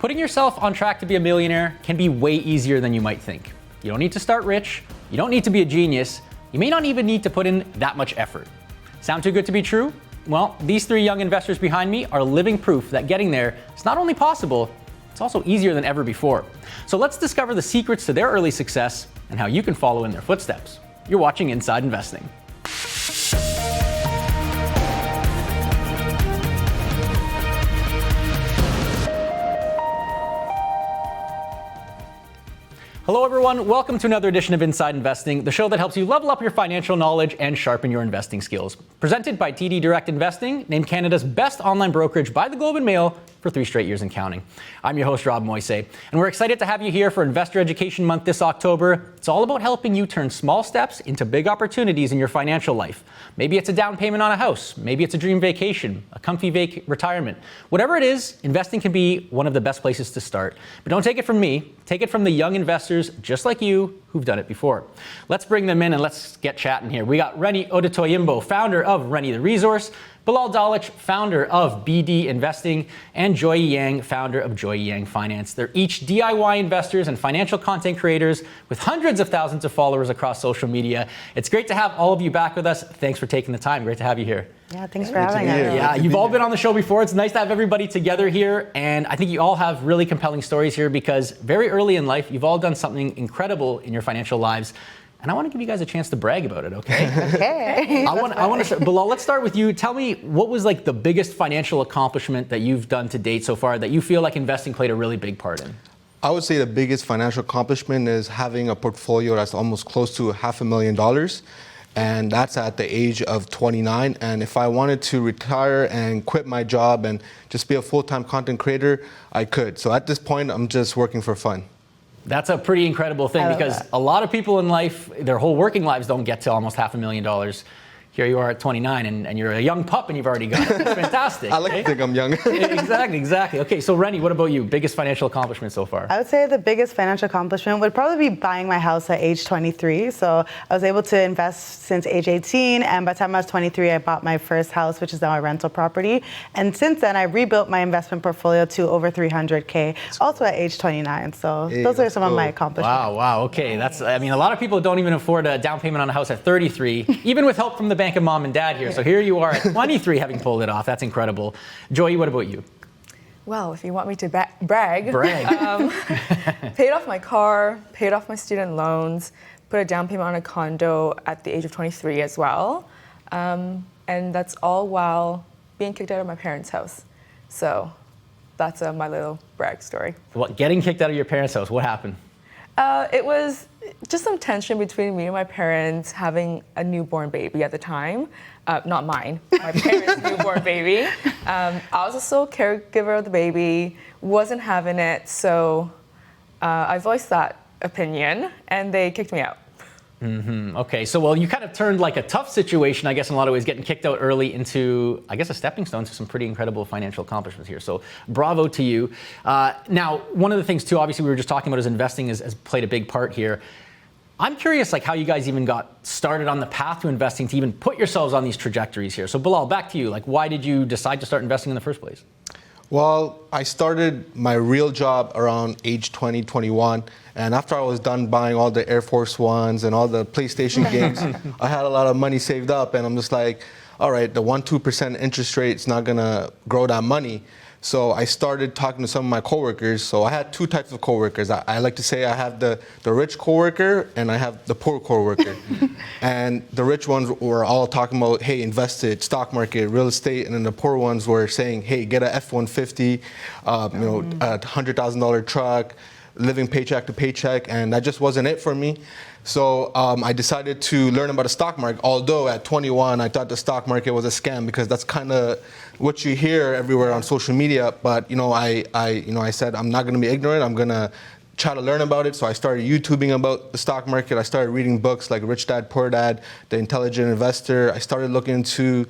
Putting yourself on track to be a millionaire can be way easier than you might think. You don't need to start rich, you don't need to be a genius, you may not even need to put in that much effort. Sound too good to be true? Well, these three young investors behind me are living proof that getting there is not only possible, it's also easier than ever before. So let's discover the secrets to their early success and how you can follow in their footsteps. You're watching Inside Investing. Hello everyone, welcome to another edition of Inside Investing, the show that helps you level up your financial knowledge and sharpen your investing skills. Presented by TD Direct Investing, named Canada's best online brokerage by the Globe and Mail for 3 straight years and counting. I'm your host, Rob Moise, and we're excited to have you here for Investor Education Month this October. It's all about helping you turn small steps into big opportunities in your financial life. Maybe it's a down payment on a house, maybe it's a dream vacation, a comfy retirement. Whatever it is, investing can be one of the best places to start. But don't take it from me, take it from the young investors just like you who've done it before. Let's bring them in and let's get chatting here. We got Rennie Odutoyimbo, founder of Rennie the Resource, Bilal Dalich, founder of BD Investing, and Joy Yang, founder of Joy Yang Finance. They're each DIY investors and financial content creators with hundreds of thousands of followers across social media. It's great to have all of you back with us. Thanks for taking the time. Great to have you here. Yeah, thanks for having us. Yeah, you've all been on the show before. It's nice to have everybody together here. And I think you all have really compelling stories here because very early in life, you've all done something incredible in your financial lives. And I want to give you guys a chance to brag about it, okay? Okay. I want to start, Bilal, let's start with you. Tell me, what was like the biggest financial accomplishment that you've done to date so far that you feel like investing played a really big part in? I would say the biggest financial accomplishment is having a portfolio that's almost close to $500,000. And that's at the age of 29. And if I wanted to retire and quit my job and just be a full-time content creator, I could. So at this point, I'm just working for fun. That's a pretty incredible thing because a lot of people in life, their whole working lives don't get to almost $500,000. Here you are at 29 and you're a young pup and you've already got it. It's fantastic. I like to think I'm young. Exactly. Okay, so Rennie, what about you? Biggest financial accomplishment so far? I would say the biggest financial accomplishment would probably be buying my house at age 23. So I was able to invest since age 18, and by the time I was 23, I bought my first house, which is now a rental property. And since then, I rebuilt my investment portfolio to over $300K, also at age 29. So those are some of my accomplishments. Wow. Okay, a lot of people don't even afford a down payment on a house at 33, even with help from the bank of mom and dad here. So here you are at 23 having pulled it off. That's incredible. Joy, what about you? Well, if you want me to brag. Paid off my car, paid off my student loans, put a down payment on a condo at the age of 23 as well. And that's all while being kicked out of my parents' house. So that's my little brag story. What, getting kicked out of your parents' house, what happened? It was just some tension between me and my parents having a newborn baby at the time. Not mine, my parents' newborn baby. I was the sole caregiver of the baby, wasn't having it, so I voiced that opinion and they kicked me out. Mm-hmm. Okay, so you kind of turned like a tough situation, I guess in a lot of ways, getting kicked out early into, I guess, a stepping stone to some pretty incredible financial accomplishments here. So bravo to you. Now, one of the things too, obviously we were just talking about is investing has played a big part here. I'm curious like how you guys even got started on the path to investing to even put yourselves on these trajectories here. So Bilal, back to you. Like, why did you decide to start investing in the first place? Well, I started my real job around age 20, 21. And after I was done buying all the Air Force Ones and all the PlayStation games, I had a lot of money saved up. And I'm just like, all right, the 1-2% interest rate is not going to grow that money. So I started talking to some of my coworkers. So I had 2 types of coworkers. I like to say I have the rich coworker and I have the poor coworker. And the rich ones were all talking about, hey, invest it, stock market, real estate. And then the poor ones were saying, hey, get a F-150, a $100,000 truck, living paycheck to paycheck. And that just wasn't it for me. So I decided to learn about the stock market. Although at 21, I thought the stock market was a scam because that's kind of what you hear everywhere on social media. But I said I'm not going to be ignorant. I'm going to try to learn about it. So I started YouTubing about the stock market. I started reading books like Rich Dad Poor Dad, The Intelligent Investor. I started looking into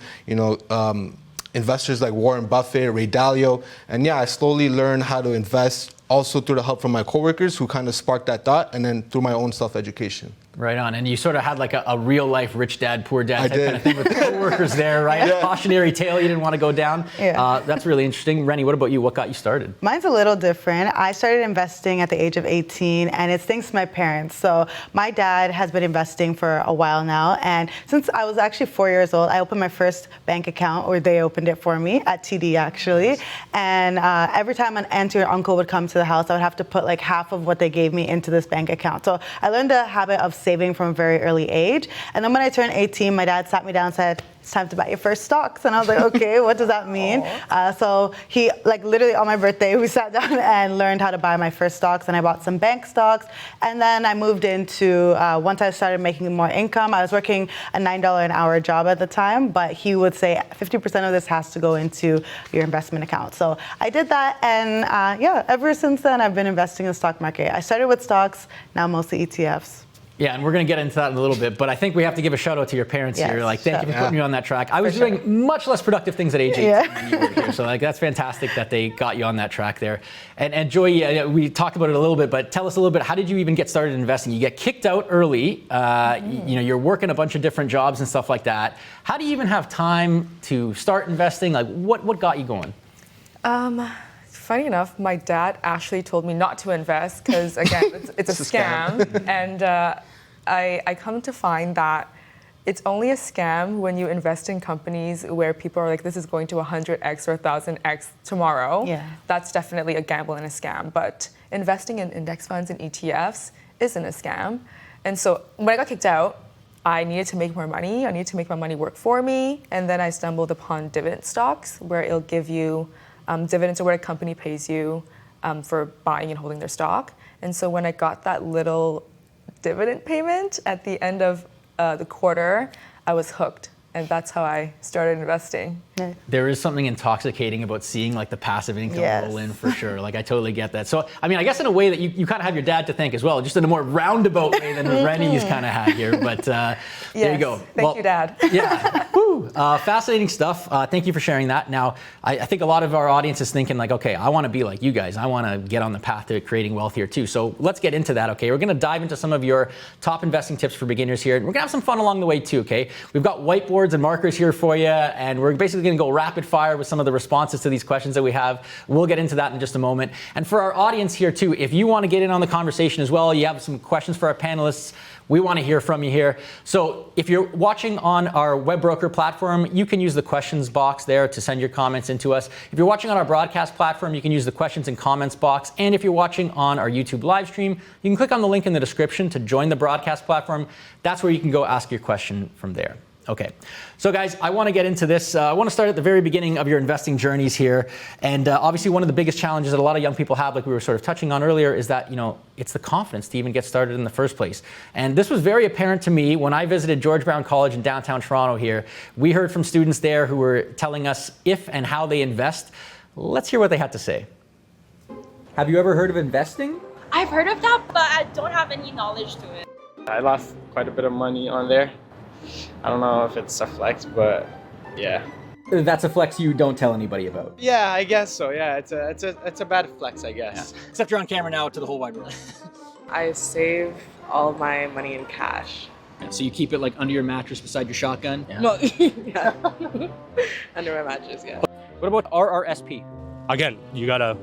investors like Warren Buffett, Ray Dalio, and I slowly learned how to invest. Also through the help from my coworkers who kind of sparked that thought, and then through my own self-education. Right on. And you sort of had like a real life rich dad, poor dad I type kind of did. thing with coworkers there, right? Yeah. Cautionary tale you didn't want to go down. Yeah. That's really interesting. Rennie, what about you? What got you started? Mine's a little different. I started investing at the age of 18, and it's thanks to my parents. So my dad has been investing for a while now, and since I was actually 4 years old, I opened my first bank account, or they opened it for me at TD actually. And every time an aunt or uncle would come to the house, I would have to put like half of what they gave me into this bank account. So I learned the habit of saving from a very early age. And then when I turned 18, my dad sat me down and said, it's time to buy your first stocks. And I was like, okay, what does that mean? So he, like literally on my birthday, we sat down and learned how to buy my first stocks, and I bought some bank stocks. And then I moved into, once I started making more income, I was working a $9 an hour job at the time, but he would say 50% of this has to go into your investment account. So I did that, and yeah, ever since then, I've been investing in the stock market. I started with stocks, now mostly ETFs. Yeah, and we're going to get into that in a little bit, but I think we have to give a shout out to your parents Yes, here. Like, thank you for shout- putting me on that track. I was For doing much less productive things at age 18 Yeah. than you were here. So, like, that's fantastic that they got you on that track there. And Joy, we talked about it a little bit, but tell us a little bit, how did you even get started investing? You get kicked out early. You know, you're working a bunch of different jobs and stuff like that. How do you even have time to start investing? Like, what got you going? Funny enough, my dad actually told me not to invest because, again, it's a scam. And I come to find that it's only a scam when you invest in companies where people are like, this is going to 100x or 1000x tomorrow. Yeah. That's definitely a gamble and a scam. But investing in index funds and ETFs isn't a scam. And so when I got kicked out, I needed to make more money. I needed to make my money work for me. And then I stumbled upon dividend stocks, where it'll give you dividends, or what a company pays you for buying and holding their stock. And so when I got that little dividend payment at the end of the quarter, I was hooked. And that's how I started investing. There is something intoxicating about seeing like the passive income Yes. roll in for sure. Like I totally get that. So, I mean, I guess in a way that you kind of have your dad to thank as well, just in a more roundabout way than Rennie's kind of had here. But there you go. Thank you, Dad. Yeah. Woo. Fascinating stuff. Thank you for sharing that. Now, I think a lot of our audience is thinking like, okay, I want to be like you guys. I want to get on the path to creating wealth here too. So let's get into that, okay? We're going to dive into some of your top investing tips for beginners here. And we're going to have some fun along the way too, okay? We've got whiteboards and markers here for you, and we're basically going to go rapid fire with some of the responses to these questions that we have. We'll get into that in just a moment. And for our audience here too, if you want to get in on the conversation as well, you have some questions for our panelists, we want to hear from you here. So if you're watching on our WebBroker platform, you can use the questions box there to send your comments into us. If you're watching on our broadcast platform, you can use the questions and comments box. And if you're watching on our YouTube live stream, you can click on the link in the description to join the broadcast platform. That's where you can go ask your question from there. Okay, so guys, I want to get into this. I want to start at the very beginning of your investing journeys here. And obviously one of the biggest challenges that a lot of young people have, like we were sort of touching on earlier, is that, you know, it's the confidence to even get started in the first place. And this was very apparent to me when I visited George Brown College in downtown Toronto here. We heard from students there who were telling us if and how they invest. Let's hear what they had to say. Have you ever heard of investing? I've heard of that, but I don't have any knowledge to it. I lost quite a bit of money on there. I don't know if it's a flex, but yeah. That's a flex you don't tell anybody about. Yeah, I guess so. Yeah, it's a bad flex, I guess. Except you're on camera now to the whole wide world. I save all of my money in cash. So you keep it like under your mattress beside your shotgun? Yeah. No, yeah. Under my mattress, yeah. What about RRSP? Again, you gotta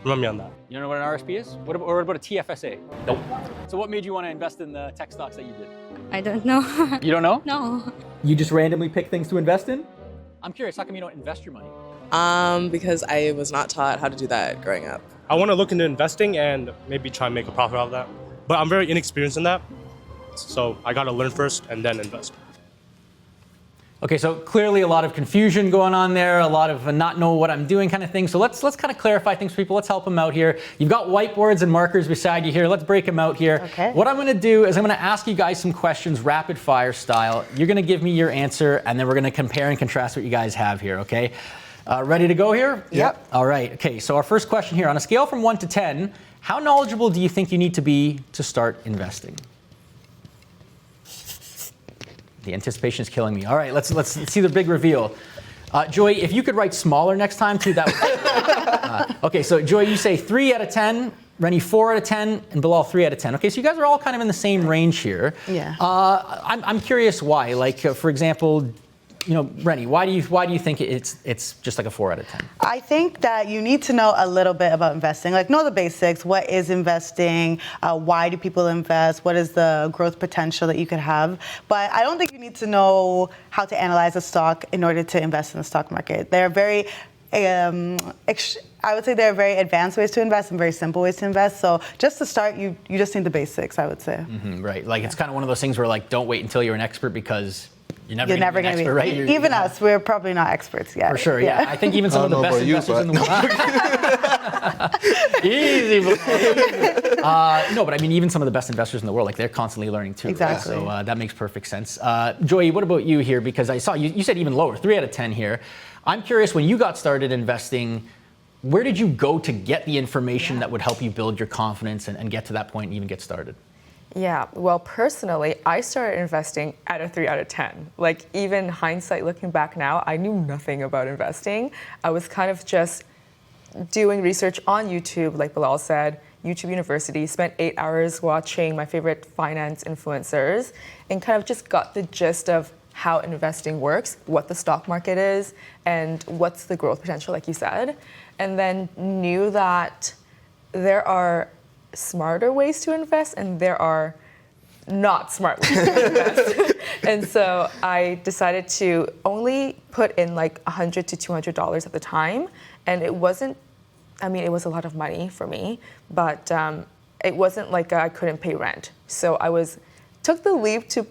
run me on that. You don't know what an RSP is? What about a TFSA? Nope. So what made you want to invest in the tech stocks that you did? I don't know. You don't know? No. You just randomly pick things to invest in? I'm curious, how come you don't invest your money? Because I was not taught how to do that growing up. I want to look into investing and maybe try and make a profit out of that. But I'm very inexperienced in that. So I gotta learn first and then invest. Okay, so clearly a lot of confusion going on there, a lot of not know what I'm doing kind of thing. So let's kind of clarify things for people. Let's help them out here. You've got whiteboards and markers beside you here. Let's break them out here. Okay. What I'm going to do is I'm going to ask you guys some questions rapid fire style. You're going to give me your answer, and then we're going to compare and contrast what you guys have here, okay? Ready to go here? Yep. All right. Okay, so our first question here. On a scale from 1 to 10, how knowledgeable do you think you need to be to start investing? The anticipation is killing me. All right, let's see the big reveal. Joy, if you could write smaller next time too, that would okay, so Joy, you say 3 out of 10. Rennie, 4 out of 10, and Bilal, 3 out of 10. Okay, so you guys are all kind of in the same range here. Yeah. I'm curious why. Like, for example, Rennie, why do you think it's just like a 4 out of 10? I think that you need to know a little bit about investing, like know the basics. What is investing? Why do people invest? What is the growth potential that you could have? But I don't think you need to know how to analyze a stock in order to invest in the stock market. They're very I would say there are very advanced ways to invest and very simple ways to invest. So just to start, you just need the basics, I would say. Mm-hmm, right. Like it's kind of one of those things where like don't wait until you're an expert because you're never You're going to be an expert, right? Even us, we're probably not experts yet. For sure, yeah. I think even some of the best investors in the world. Easy. No, but I mean, even some of the best investors in the world, like they're constantly learning too. Exactly. Right? So that makes perfect sense. Joey, what about you here? Because I saw you said even lower, 3 out of 10 here. I'm curious, when you got started investing, where did you go to get the information that would help you build your confidence and get to that point and even get started? Yeah, well, personally, I started investing at a 3 out of 10. Like, even hindsight, looking back now, I knew nothing about investing. I was kind of just doing research on YouTube, like Bilal said, YouTube University, spent 8 hours watching my favorite finance influencers, and kind of just got the gist of how investing works, what the stock market is, and what's the growth potential, like you said. And then knew that there are smarter ways to invest and there are not smart ways to invest. And so I decided to only put in like $100 to $200 at the time. And it wasn't, it was a lot of money for me, but it wasn't like I couldn't pay rent. So took the leap to,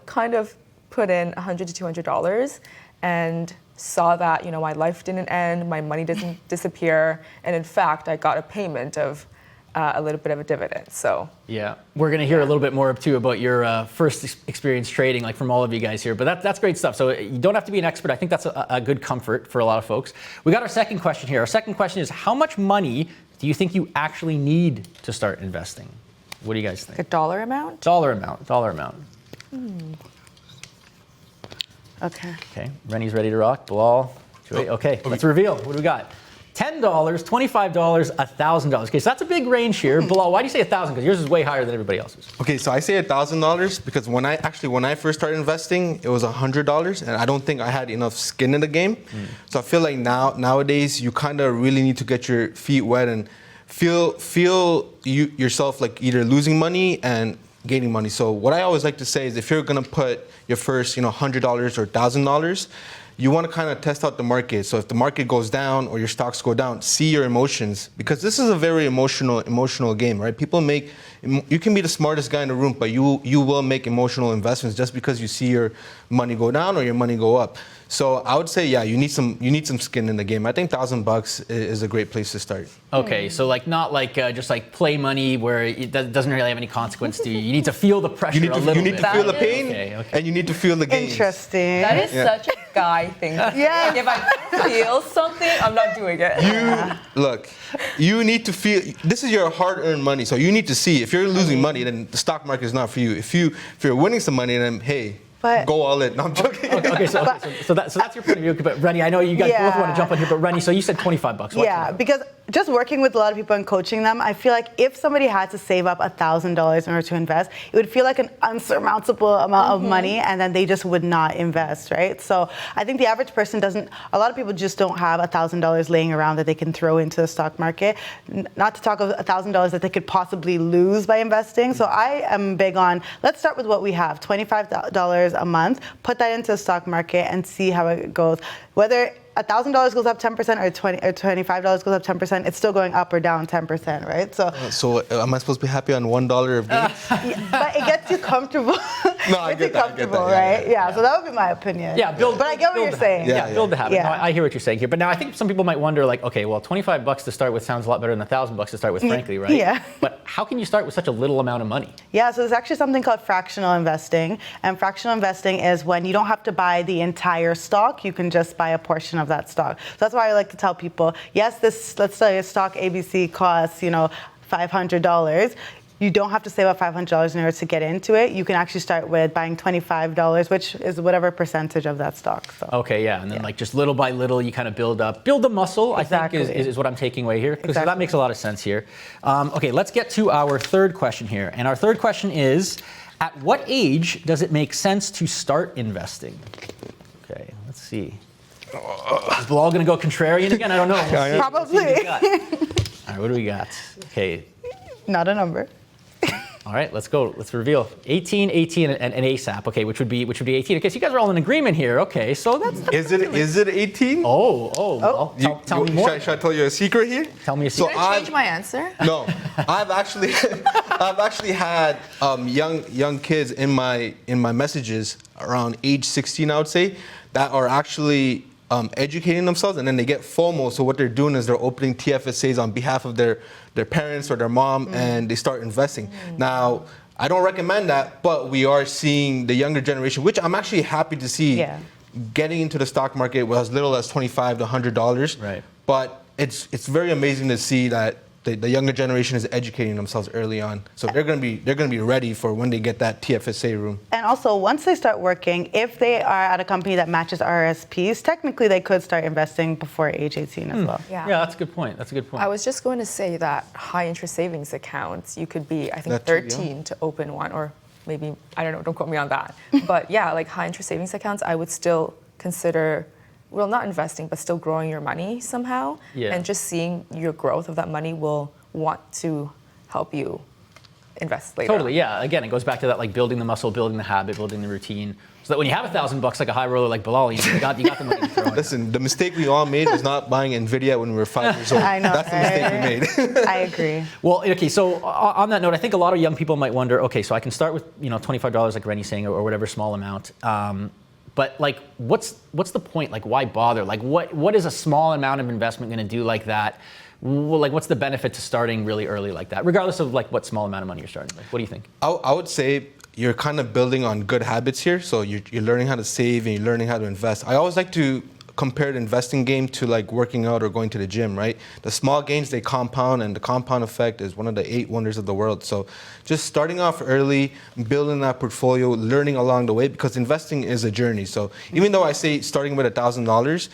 kind of put in $100 to $200 and saw that, my life didn't end, my money didn't disappear. And in fact, I got a payment of a little bit of a dividend. So yeah, we're going to hear a little bit more too about your first experience trading, like from all of you guys here. But that's great stuff. So you don't have to be an expert. I think that's a good comfort for a lot of folks. We got our second question here. Our second question is, how much money do you think you actually need to start investing? What do you guys think? a dollar amount? Dollar amount. Okay, Rennie's ready to rock. Bilal, Joey. Okay, let's reveal. What do we got? $10, $25, $1,000. Okay, so that's a big range here. Bilal, why do you say 1,000? Because yours is way higher than everybody else's. Okay, so I say $1,000 because when I first started investing, it was $100, and I don't think I had enough skin in the game. So I feel like nowadays you kind of really need to get your feet wet and feel yourself like either losing money and gaining money. So what I always like to say is if you're gonna put your first, $100 or $1,000, you want to kind of test out the market. So if the market goes down or your stocks go down, see your emotions, because this is a very emotional game, right? You can be the smartest guy in the room, but you will make emotional investments just because you see your money go down or your money go up. So I would say, yeah, you need some skin in the game. I think $1,000 is a great place to start. Okay, so not just like play money where it doesn't really have any consequence to you. You need to feel the pressure a little bit. You need to feel the pain, okay. and you need to feel the gains. Interesting. That is such a guy thing. Yeah. Like if I don't feel something, I'm not doing it. You need to feel. This is your hard-earned money, so you need to see. If you're losing money, then the stock market is not for you. If you're winning some money, then hey, go all in. No, I'm joking. Okay, so that's your point of view. But Rennie, I know you guys both want to jump on here. But Rennie, so you said $25. Yeah, because just working with a lot of people and coaching them, I feel like if somebody had to save up $1,000 in order to invest, it would feel like an unsurmountable amount of money, and then they just would not invest, right? So I think the average person a lot of people just don't have $1,000 laying around that they can throw into the stock market, not to talk of $1,000 that they could possibly lose by investing. So I am big on, let's start with what we have, $25 a month, put that into the stock market and see how it goes. Whether $1,000 goes up 10% or $25 goes up 10%, it's still going up or down 10%, right? So am I supposed to be happy on $1 of gains? But it gets you comfortable. No, I get that. Right? Yeah, so that would be my opinion. Yeah, but I get what you're saying. Yeah, build the habit. Yeah. No, I hear what you're saying here. But now I think some people might wonder, like, okay, well, $25 to start with sounds a lot better than $1,000 to start with, frankly, right? Yeah. But how can you start with such a little amount of money? Yeah, so there's actually something called fractional investing. And fractional investing is when you don't have to buy the entire stock, you can just buy a portion of that stock. So that's why I like to tell people, yes, let's say a stock ABC costs, $500. you don't have to save up $500 in order to get into it. You can actually start with buying $25, which is whatever percentage of that stock. So. Okay, yeah, and then like just little by little, you kind of build the muscle. Exactly. I think is what I'm taking away here. So Exactly. that makes a lot of sense here. Okay, let's get to our third question here, and our third question is, at what age does it make sense to start investing? Okay, let's see. Is Bilal going to go contrarian again? I don't know. We'll see. Probably. All right, what do we got? Okay. Not a number. All right, let's go. Let's reveal 18, 18, and ASAP. Okay, which would be 18. Okay, so you guys are all in agreement here. Okay, so that's Is it 18? well, tell me more. Should I tell you a secret here? Tell me a So secret. Can I change my answer? No, I've actually had young kids in my messages around age 16, I would say, that are actually educating themselves, and then they get FOMO. So what they're doing is they're opening TFSAs on behalf of their parents or their mom, and they start investing. Now, I don't recommend that, but we are seeing the younger generation, which I'm actually happy to see, getting into the stock market with as little as $25 to $100. Right. But it's very amazing to see that the younger generation is educating themselves early on, so they're going to be ready for when they get that TFSA room. And also, once they start working, if they are at a company that matches RRSPs, technically they could start investing before age 18 as well. Yeah. Yeah, that's a good point. That's a good point. I was just going to say that high interest savings accounts, you could be, I think, That too, yeah. 13 to open one, or maybe, I don't know, don't quote me on that. But yeah, like high interest savings accounts, I would still consider, well, not investing, but still growing your money somehow. Yeah. And just seeing your growth of that money will want to help you invest later. Totally, yeah. Again, it goes back to that, like building the muscle, building the habit, building the routine, so that when you have $1,000 like a high roller like Bilal, you got the money to throw in. Listen, the mistake we all made was not buying Nvidia when we were 5 years old. I know, That's the mistake we made. I agree. Well, okay, so on that note, I think a lot of young people might wonder, okay, so I can start with $25 like Rennie's saying, or whatever small amount. But like, what's the point? Like, why bother? Like, what is a small amount of investment going to do like that? Well, like, what's the benefit to starting really early like that, regardless of like what small amount of money you're starting with? What do you think? I would say you're kind of building on good habits here. So you're learning how to save and you're learning how to invest. I always like to compare the investing game to like working out or going to the gym, right? The small gains, they compound, and the compound effect is one of the 8 wonders of the world. So just starting off early, building that portfolio, learning along the way, because investing is a journey. So even though I say starting with $1,000,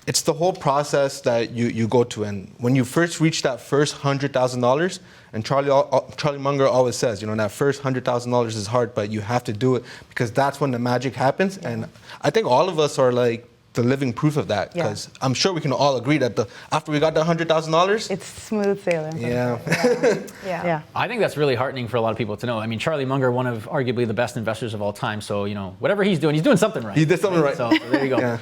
it's the whole process that you go to. And when you first reach that first $100,000, and Charlie Munger always says, that first $100,000 is hard, but you have to do it, because that's when the magic happens. And I think all of us are like the living proof of that, because I'm sure we can all agree that after we got the $100,000, It's smooth sailing. Yeah. I think that's really heartening for a lot of people to know. I mean, Charlie Munger, one of arguably the best investors of all time. So, whatever he's doing something right. He did something right. So there you go. Yeah.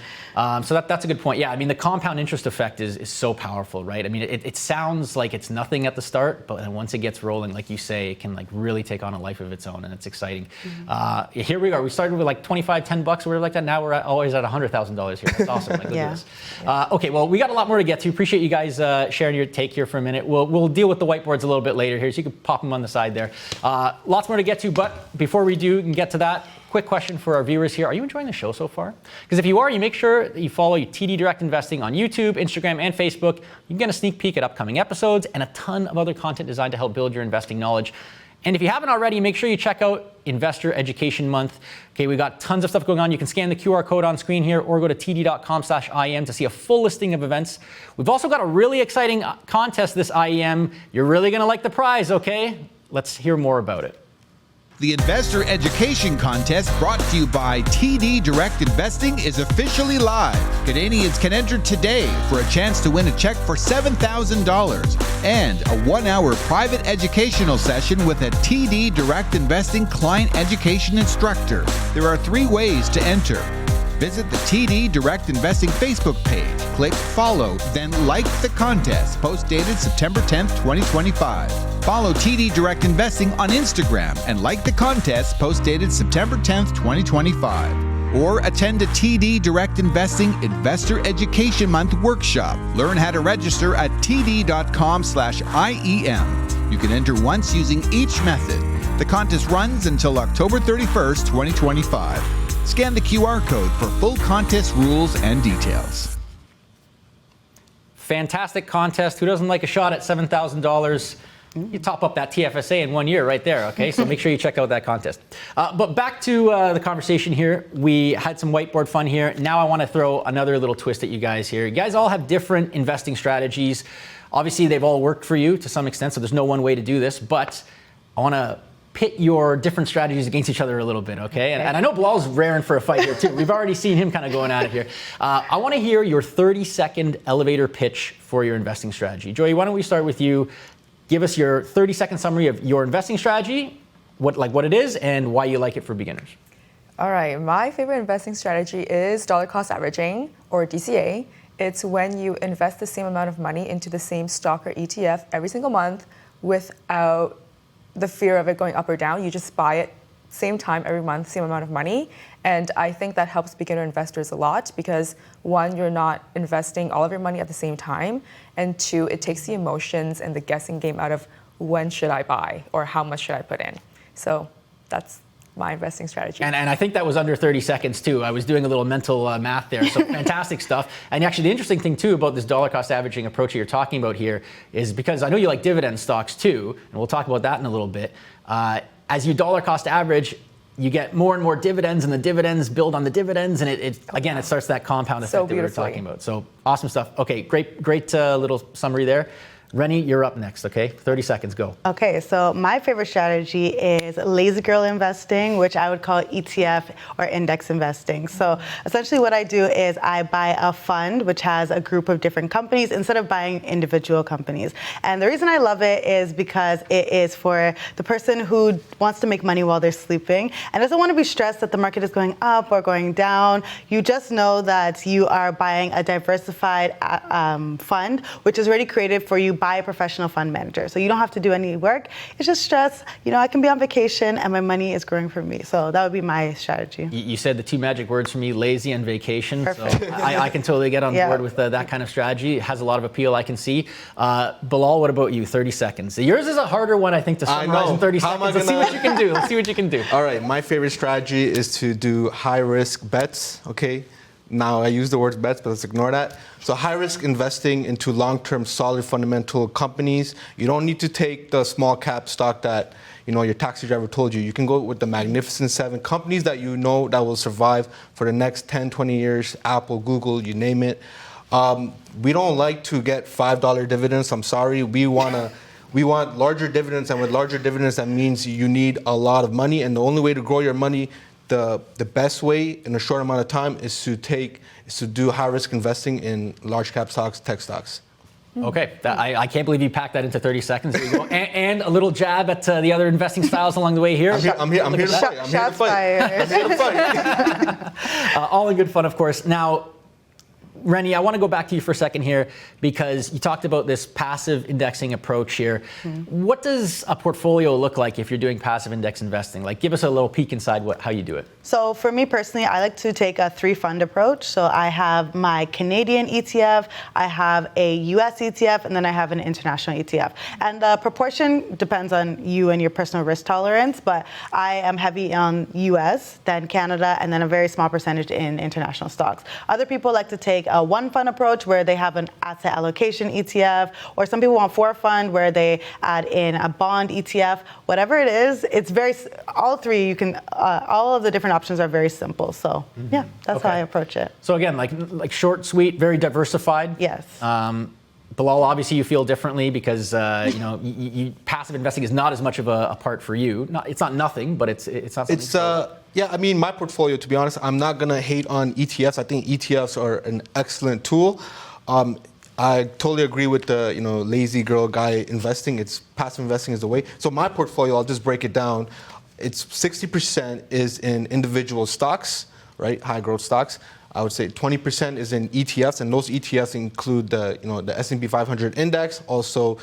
So that's a good point. Yeah, I mean, the compound interest effect is so powerful, right? I mean, it sounds like it's nothing at the start, but then once it gets rolling, like you say, it can like really take on a life of its own, and it's exciting. Here we are. We started with like $10 or whatever like that. Now we're always at $100,000 here. That's awesome. Like, look at this. Okay, well, we got a lot more to get to. Appreciate you guys sharing your take here for a minute. We'll deal with the whiteboards a little bit later here, so you can pop them on the side there. Lots more to get to, but before we do and get to that, quick question for our viewers here. Are you enjoying the show so far? Because if you are, you make sure that you follow TD Direct Investing on YouTube, Instagram, and Facebook. You can get a sneak peek at upcoming episodes and a ton of other content designed to help build your investing knowledge. And if you haven't already, make sure you check out Investor Education Month. Okay, we got tons of stuff going on. You can scan the QR code on screen here or go to td.com/IEM to see a full listing of events. We've also got a really exciting contest this IEM. You're really going to like the prize, okay? Let's hear more about it. The Investor Education Contest, brought to you by TD Direct Investing, is officially live. Canadians can enter today for a chance to win a check for $7,000 and a 1-hour private educational session with a TD Direct Investing client education instructor. There are 3 ways to enter. Visit the TD Direct Investing Facebook page, click follow, then like the contest, post dated September 10th, 2025. Follow TD Direct Investing on Instagram and like the contest, post dated September 10th, 2025. Or attend a TD Direct Investing Investor Education Month workshop. Learn how to register at td.com/IEM. You can enter once using each method. The contest runs until October 31st, 2025. Scan the QR code for full contest rules and details. Fantastic contest. Who doesn't like a shot at $7,000? You top up that TFSA in 1 year right there, okay? So make sure you check out that contest. But back to the conversation here. We had some whiteboard fun here. Now I want to throw another little twist at you guys here. You guys all have different investing strategies. Obviously, they've all worked for you to some extent, so there's no one way to do this. But I want to pit your different strategies against each other a little bit, okay? And I know Bilal's raring for a fight here, too. We've already seen him kind of going at it here. I want to hear your 30-second elevator pitch for your investing strategy. Joey, why don't we start with you? Give us your 30-second summary of your investing strategy, what it is, and why you like it for beginners. All right, my favorite investing strategy is dollar cost averaging, or DCA. It's when you invest the same amount of money into the same stock or ETF every single month without the fear of it going up or down. You just buy it same time every month, same amount of money. And I think that helps beginner investors a lot because one, you're not investing all of your money at the same time. And two, it takes the emotions and the guessing game out of when should I buy or how much should I put in. So that's my investing strategy. And I think that was under 30 seconds too. I was doing a little mental math there. So fantastic stuff. And actually the interesting thing too about this dollar cost averaging approach that you're talking about here is because I know you like dividend stocks too, and we'll talk about that in a little bit. As you dollar cost average, you get more and more dividends, and the dividends build on the dividends, and it starts that compound effect that we were talking about. So awesome stuff. Okay, great little summary there. Rennie, you're up next, okay? 30 seconds, go. Okay, so my favorite strategy is lazy girl investing, which I would call ETF or index investing. So essentially what I do is I buy a fund which has a group of different companies instead of buying individual companies. And the reason I love it is because it is for the person who wants to make money while they're sleeping and doesn't want to be stressed that the market is going up or going down. You just know that you are buying a diversified fund, which is already created for you by a professional fund manager. So you don't have to do any work. It's just stress. You know, I can be on vacation and my money is growing for me. So that would be my strategy. You said the two magic words for me, lazy and vacation. Perfect. So I can totally get on board with that kind of strategy. It has a lot of appeal, I can see. Bilal, what about you? 30 seconds. Yours is a harder one, I think, to summarize in 30 seconds. Let's see what you can do. Let's see what you can do. All right, my favorite strategy is to do high-risk bets, okay? Now, I use the word bets, but let's ignore that. So high-risk investing into long-term solid fundamental companies. You don't need to take the small cap stock that, you know, your taxi driver told you. You can go with the Magnificent Seven, companies that you know that will survive for the next 10, 20 years, Apple, Google, you name it. We don't like to get $5 dividends, I'm sorry. We want larger dividends, and with larger dividends, that means you need a lot of money, and the only way to grow your money the best way in a short amount of time is to do high risk investing in large cap stocks, tech stocks. Okay, I can't believe you packed that into 30 seconds. There you go. And a little jab at the other investing styles along the way here. I'm here to fight. All in good fun, of course. Now, Rennie, I want to go back to you for a second here because you talked about this passive indexing approach here. What does a portfolio look like if you're doing passive index investing? Like, give us a little peek inside how you do it. So for me personally, I like to take a 3-fund approach. So I have my Canadian ETF, I have a US ETF, and then I have an international ETF. And the proportion depends on you and your personal risk tolerance, but I am heavy on US, then Canada, and then a very small percentage in international stocks. Other people like to take a 1-fund approach where they have an asset allocation ETF, or some people want 4-fund where they add in a bond ETF. Whatever it is, it's all three, you can, all of the different options are very simple. So yeah, that's how I approach it. So again, like short, sweet, very diversified. Yes. Bilal, obviously you feel differently because passive investing is not as much of a part for you. It's not nothing, but it's not something. Yeah, I mean, my portfolio, to be honest, I'm not gonna hate on ETFs. I think ETFs are an excellent tool. I totally agree with the lazy girl guy investing. It's passive investing is the way. So my portfolio, I'll just break it down. It's 60% is in individual stocks, right? High growth stocks. I would say 20% is in ETFs, and those ETFs include the S&P 500 index, also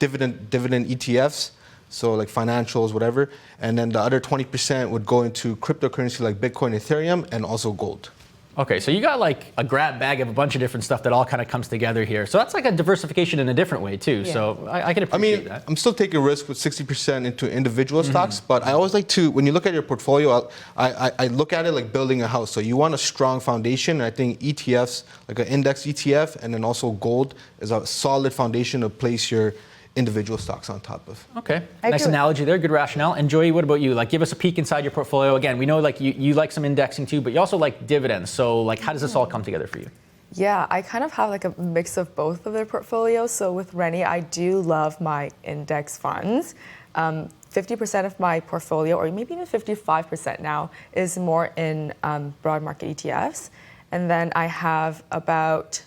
dividend ETFs, so like financials, whatever. And then the other 20% would go into cryptocurrency like Bitcoin, Ethereum, and also gold. Okay, so you got like a grab bag of a bunch of different stuff that all kind of comes together here. So that's like a diversification in a different way too. Yeah. So I can appreciate that. I'm still taking risk with 60% into individual stocks, but I always like to, when you look at your portfolio, I look at it like building a house. So you want a strong foundation, and I think ETFs, like an index ETF, and then also gold is a solid foundation to place your individual stocks on top of. Okay, I nice agree. analogy there, good rationale. And Joey, what about you? Like, give us a peek inside your portfolio. Again, we know like you like some indexing too, but you also like dividends. So like, how does this all come together for you? Yeah, I kind of have like a mix of both of their portfolios. So with Rennie, I do love my index funds. 50% of my portfolio, or maybe even 55% now, is more in broad market ETFs. And then I have about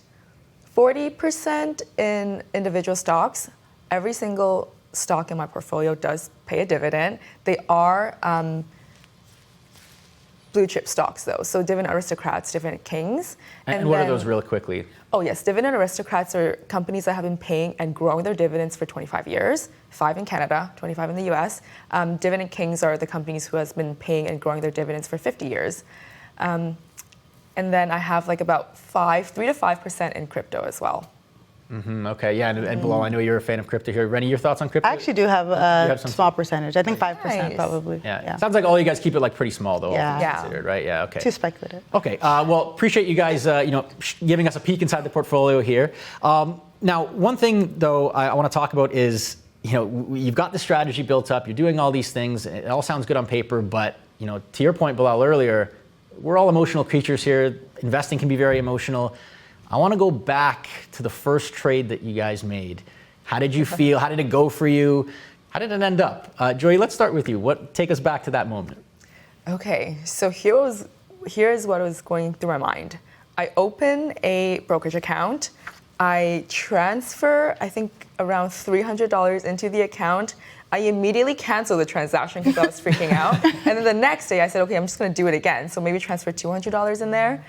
40% in individual stocks. Every single stock in my portfolio does pay a dividend. They are blue chip stocks though, so Dividend Aristocrats, Dividend Kings. And what are then- those real quickly? Oh yes, Dividend Aristocrats are companies that have been paying and growing their dividends for 25 years, 5 in Canada, 25 in the US. Dividend Kings are the companies who has been paying and growing their dividends for 50 years. And then I have like about 3 to 5% in crypto as well. Okay, yeah, and Bilal, I know you're a fan of crypto here. Rennie, your thoughts on crypto? I actually do have a have some- small percentage. I think 5% Nice. probably. Yeah. Sounds like all you guys keep it like pretty small though, all Yeah. things Yeah. considered, right? Yeah, okay. Too speculative. Okay, well, appreciate you guys, giving us a peek inside the portfolio here. Now, one thing though I want to talk about is, you've got the strategy built up, you're doing all these things, it all sounds good on paper, but, to your point, Bilal, earlier, we're all emotional creatures here. Investing can be very emotional. I want to go back to the first trade that you guys made. How did you feel? How did it go for you? How did it end up? Joey, let's start with you. Take us back to that moment. Okay, so here's what was going through my mind. I open a brokerage account. I transfer, I think, around $300 into the account. I immediately canceled the transaction because I was freaking out. And then the next day I said, okay, I'm just going to do it again. So maybe transfer $200 in there.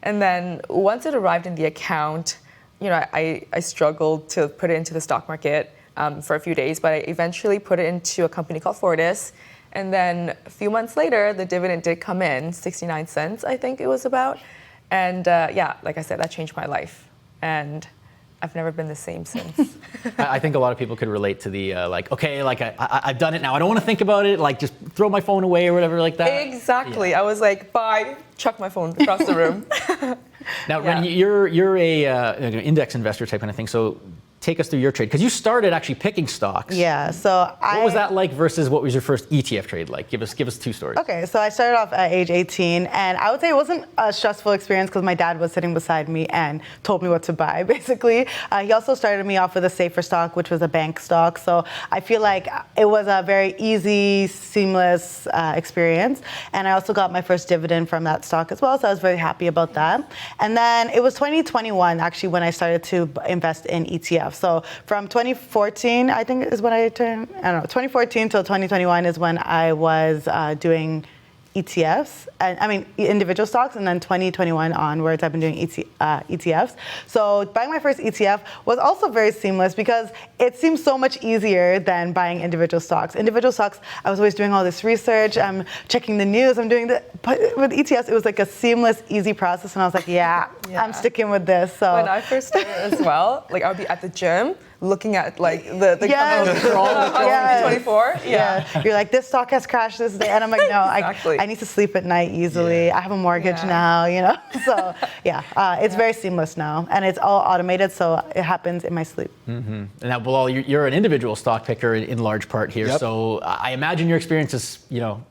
And then once it arrived in the account, I struggled to put it into the stock market for a few days, but I eventually put it into a company called Fortis. And then a few months later, the dividend did come in, 69 cents, I think it was about. And like I said, that changed my life. And I've never been the same since. I think a lot of people could relate to the I've done it now. I don't want to think about it. Like just throw my phone away or whatever like that. Exactly. Yeah. I was like, bye, chuck my phone across the room. Now, Yeah. Rennie, you're an index investor type kind of thing. So take us through your trade because you started actually picking stocks. Yeah, so What was that like versus what was your first ETF trade like? Give us 2 stories. Okay, so I started off at age 18, and I would say it wasn't a stressful experience because my dad was sitting beside me and told me what to buy, basically. He also started me off with a safer stock, which was a bank stock. So I feel like it was a very easy, seamless experience. And I also got my first dividend from that stock as well, so I was very happy about that. And then it was 2021, actually, when I started to invest in ETFs. So from 2014, I think is when I turned, 2014 till 2021 is when I was doing ETFs, individual stocks, and then 2021 onwards, I've been doing ETFs. So buying my first ETF was also very seamless because it seems so much easier than buying individual stocks. Individual stocks, I was always doing all this research, I'm checking the news, but with ETFs, it was like a seamless, easy process, and I was like, yeah. I'm sticking with this. So When I first started as well, like I would be at the gym looking at like the Yes. yes. 24. Yeah. You're like, this stock has crashed this day. And I'm like, no, Exactly. I need to sleep at night easily. I have a mortgage now, So it's very seamless now. And it's all automated, so it happens in my sleep. And now, Bilal, you're an individual stock picker in large part here. Yep. So I imagine your experience is,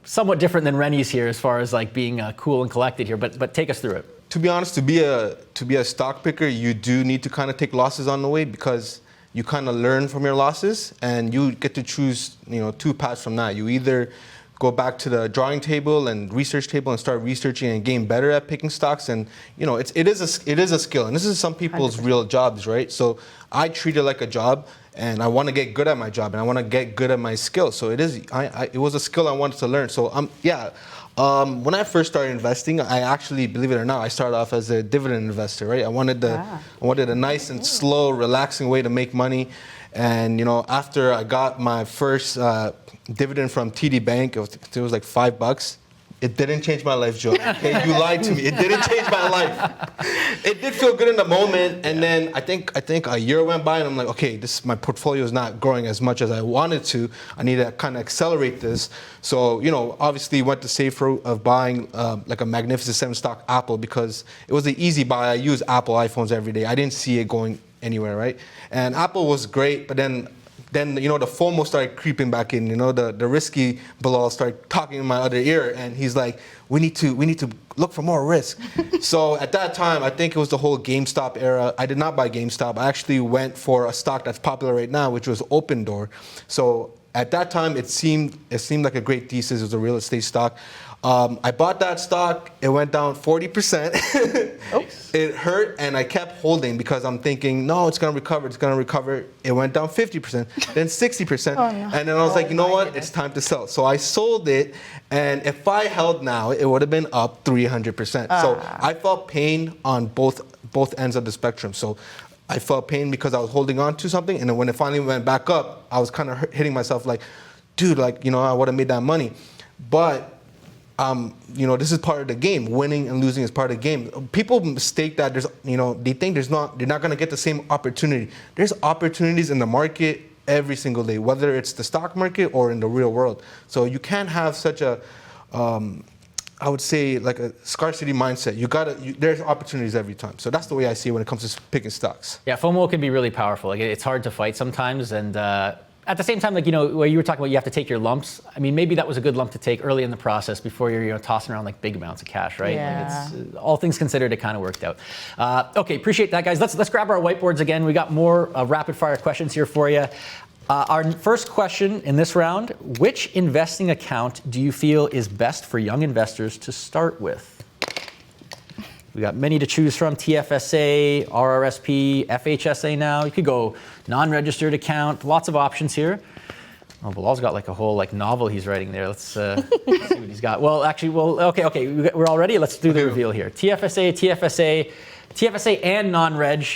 somewhat different than Rennie's here as far as like being cool and collected here. But take us through it. To be honest, to be a stock picker, you do need to kind of take losses on the way because you kind of learn from your losses, and you get to choose, 2 paths from that. You either go back to the drawing table and research table and start researching and getting better at picking stocks, and it is a skill, and this is some people's 100%. Real jobs, right? So I treat it like a job, and I want to get good at my job, and I want to get good at my skill. So it was a skill I wanted to learn. So when I first started investing, I actually, believe it or not, I started off as a dividend investor, right? I wanted a nice and slow, relaxing way to make money. And, after I got my first dividend from TD Bank, it was like $5. It didn't change my life, Joe. Okay, you lied to me. It didn't change my life. It did feel good in the moment, and then I think a year went by, and I'm like, okay, my portfolio is not growing as much as I wanted to. I need to kind of accelerate this. So, obviously went the safe route of buying like a Magnificent 7 stock Apple because it was an easy buy. I use Apple iPhones every day. I didn't see it going anywhere, right? And Apple was great, but then then, you know, the FOMO started creeping back in. You know, the risky Bilal started talking in my other ear, and he's like, we need to look for more risk. So at that time, I think it was the whole GameStop era. I did not buy GameStop. I actually went for a stock that's popular right now, which was Opendoor. So at that time, it seemed like a great thesis. It was a real estate stock. I bought that stock. It went down 40%. It hurt, and I kept holding because I'm thinking, no, it's gonna recover. It's gonna recover. It went down 50%, then 60%, and then I was like, you know what? It's time to sell. So I sold it, and if I held now, it would have been up 300%. So I felt pain on both ends of the spectrum. So I felt pain because I was holding on to something, and then when it finally went back up, I was kind of hitting myself like, dude, like, you know, I would have made that money, but you know, this is part of the game. Winning and losing is part of the game. People mistake that they think they're not going to get the same opportunity. There's opportunities in the market every single day, whether it's the stock market or in the real world. So you can't have such a, I would say, like a scarcity mindset. There's opportunities every time. So that's the way I see it when it comes to picking stocks. Yeah, FOMO can be really powerful. Like, it's hard to fight sometimes, and at the same time, like, you know, where you were talking about you have to take your lumps. I mean, maybe that was a good lump to take early in the process before you're, you know, tossing around like big amounts of cash, right? Yeah. Like, it's all things considered, it kind of worked out. Okay, appreciate that, guys. Let's grab our whiteboards again. We got more rapid fire questions here for you. Our first question in this round: which investing account do you feel is best for young investors to start with? We got many to choose from: TFSA, RRSP, FHSA now. You could go non-registered account. Lots of options here. Oh, Bilal's got like a whole like novel he's writing there. Let's see what he's got. Well, actually, okay. We're all ready. Let's do the reveal here. TFSA and non-reg.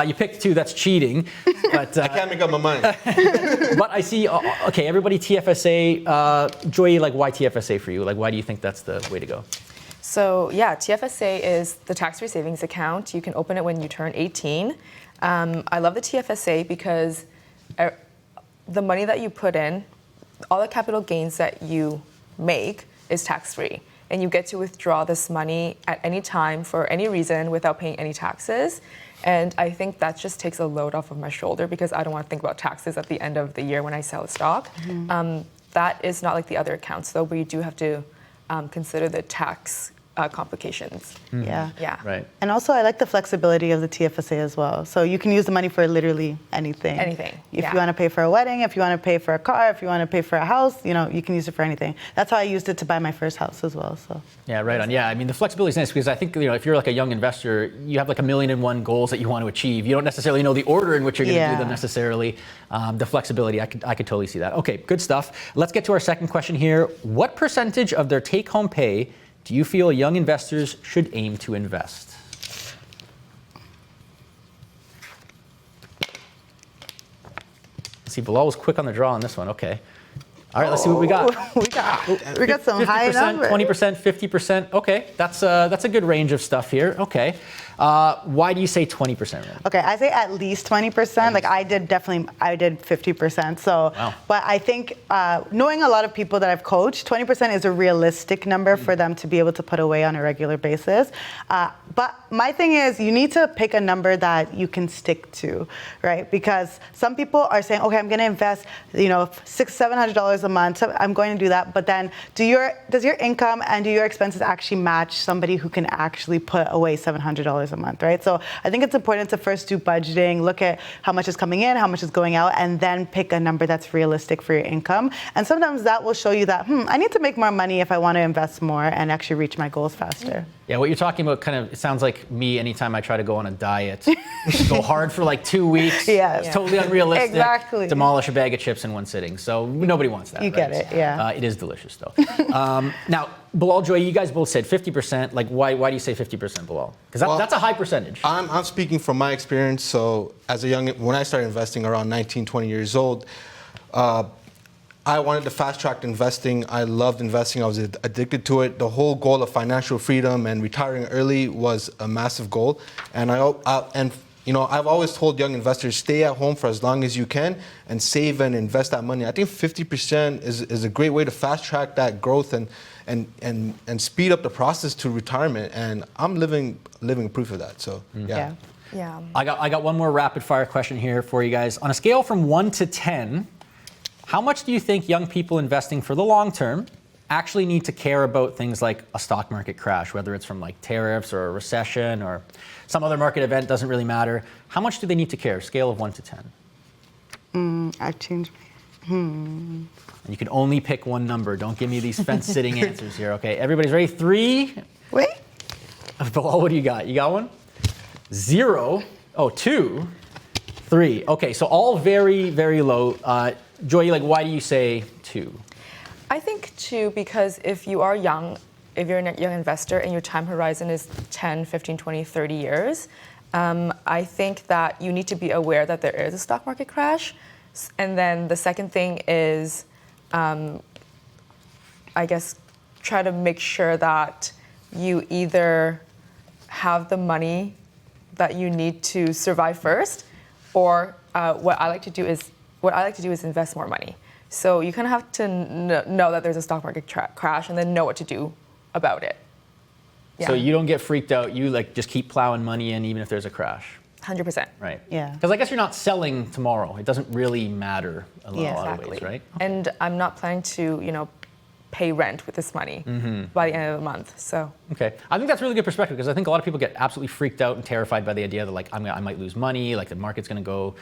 You picked two. That's cheating. But I can't make up my mind. But I see. Okay, everybody TFSA. Joy, like, why TFSA for you? Like, why do you think that's the way to go? So yeah, TFSA is the tax-free savings account. You can open it when you turn 18. I love the TFSA because the money that you put in, all the capital gains that you make is tax-free. And you get to withdraw this money at any time for any reason without paying any taxes. And I think that just takes a load off of my shoulder because I don't want to think about taxes at the end of the year when I sell a stock. That is not like the other accounts, though, where you do have to consider the tax complications. Yeah. Right. And also, I like the flexibility of the TFSA as well. So you can use the money for literally anything. Anything. If you want to pay for a wedding, if you want to pay for a car, if you want to pay for a house, you know, you can use it for anything. That's how I used it to buy my first house as well. So. Yeah, right on. Yeah, I mean, the flexibility is nice because I think, you know, if you're like a young investor, you have like 1,000,001 goals that you want to achieve. You don't necessarily know the order in which you're going to do them necessarily. The flexibility, I could totally see that. Okay, good stuff. Let's get to our second question here. What percentage of their take-home pay do you feel young investors should aim to invest? Let's see, Bilal was quick on the draw on this one. Okay. All right, let's see what we got. we got some high numbers. 20%, 50%. Okay, that's a good range of stuff here. Okay. Why do you say 20%? Okay, I say at least 20%. Like I did 50%. So, wow. But I think knowing a lot of people that I've coached, 20% is a realistic number for them to be able to put away on a regular basis. But my thing is, you need to pick a number that you can stick to, right? Because some people are saying, okay, I'm going to invest, you know, $600-700 a month. So I'm going to do that. But then, does your income and do your expenses actually match somebody who can actually put away $700 a month, right? So I think it's important to first do budgeting, look at how much is coming in, how much is going out, and then pick a number that's realistic for your income. And sometimes that will show you that, I need to make more money if I want to invest more and actually reach my goals faster. Yeah, what you're talking about kind of, it sounds like me anytime I try to go on a diet. Go hard for like 2 weeks. Yes. It's totally unrealistic. Exactly. Demolish a bag of chips in one sitting. So nobody wants that. You right? get it, yeah. It is delicious though. Now, Bilal, Joy, you guys both said 50%. Like, why do you say 50%, Bilal? Because that's a high percentage. I'm speaking from my experience. So when I started investing around 19, 20 years old, I wanted to fast-track investing. I loved investing. I was addicted to it. The whole goal of financial freedom and retiring early was a massive goal. And I've always told young investors, stay at home for as long as you can and save and invest that money. I think 50% is a great way to fast-track that growth and speed up the process to retirement. And I'm living proof of that. So yeah. Yeah. I got one more rapid fire question here for you guys. On a scale from 1 to 10, how much do you think young people investing for the long term actually need to care about things like a stock market crash, whether it's from like tariffs or a recession or some other market event, doesn't really matter. How much do they need to care? Scale of 1 to 10. I changed And you can only pick one number. Don't give me these fence-sitting answers here, okay? Everybody's ready? 3. Wait. Bilal, what do you got? You got one? 0. Oh, 2. 3. Okay, so all very, very low. Joy, like, why do you say 2? I think 2 because if you are young, if you're a young investor and your time horizon is 10, 15, 20, 30 years, I think that you need to be aware that there is a stock market crash. And then the second thing is, I guess, try to make sure that you either have the money that you need to survive first, or what I like to do is invest more money. So you kind of have to know that there's a stock market crash and then know what to do about it. Yeah. So you don't get freaked out. You like just keep plowing money in even if there's a crash. 100%. Right. Yeah. Because I guess you're not selling tomorrow. It doesn't really matter a lot, Yeah, a lot of Exactly. ways, right? And I'm not planning to, pay rent with this money by the end of the month. So Okay. I think that's a really good perspective because I think a lot of people get absolutely freaked out and terrified by the idea that like I might lose money, like the market's going to go.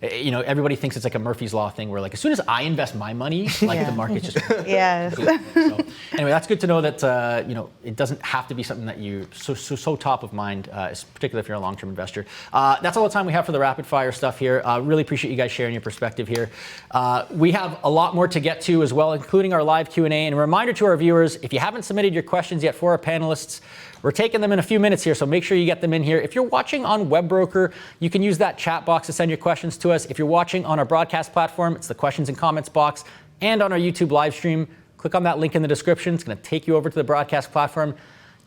Everybody thinks it's like a Murphy's Law thing where like as soon as I invest my money, like Yeah. the market just. Yes. So anyway, that's good to know that it doesn't have to be something that you so top of mind, particularly if you're a long-term investor. That's all the time we have for the rapid fire stuff here. Really appreciate you guys sharing your perspective here. We have a lot more to get to as well, including our live Q&A. And a reminder to our viewers, if you haven't submitted your questions yet for our panelists, we're taking them in a few minutes here, so make sure you get them in here. If you're watching on Webroker, you can use that chat box to send your questions to us. If you're watching on our broadcast platform, it's the questions and comments box. And on our YouTube live stream, click on that link in the description. It's going to take you over to the broadcast platform.